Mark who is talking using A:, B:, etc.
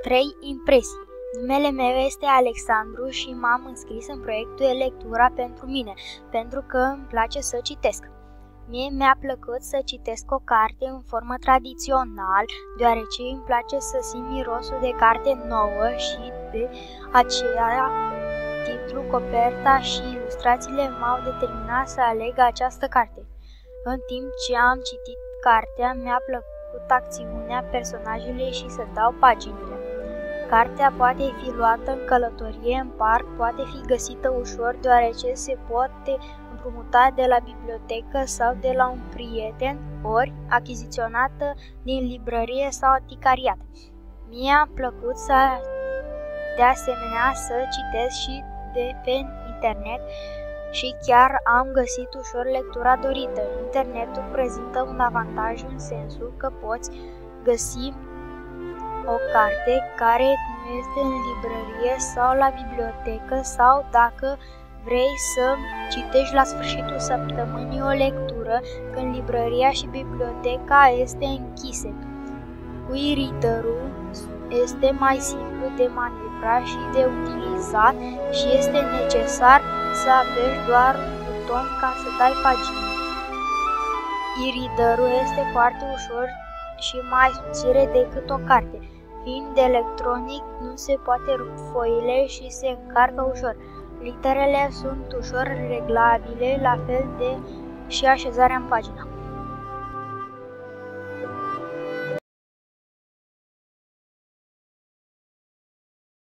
A: 3 impresii. Numele meu este Alexandru și m-am înscris în proiectul E-lectura pentru mine, pentru că îmi place să citesc. Mie mi-a plăcut să citesc o carte în formă tradițional, deoarece îmi place să simt mirosul de carte nouă și de aceea titlul, coperta și ilustrațiile m-au determinat să aleg această carte. În timp ce am citit cartea, mi-a plăcut acțiunea, personajele și să dau paginile. Cartea poate fi luată în călătorie, în parc, poate fi găsită ușor deoarece se poate împrumuta de la bibliotecă sau de la un prieten, ori achiziționată din librărie sau anticariat. Mi-a plăcut de asemenea să citesc și de pe internet și chiar am găsit ușor lectura dorită. Internetul prezintă un avantaj în sensul că poți găsi o carte care nu este în librărie sau la bibliotecă sau dacă vrei să citești la sfârșitul săptămânii o lectură când librăria și biblioteca este închise. Cu e-reader-ul este mai simplu de manevrat și de utilizat și este necesar să apeși doar un buton ca să dai pagini. E-reader-ul este foarte ușor și mai subțire decât o carte. Fiind electronic, nu se poate rup foile și se încarcă ușor. Literele sunt ușor reglabile, la fel de și așezarea în pagină.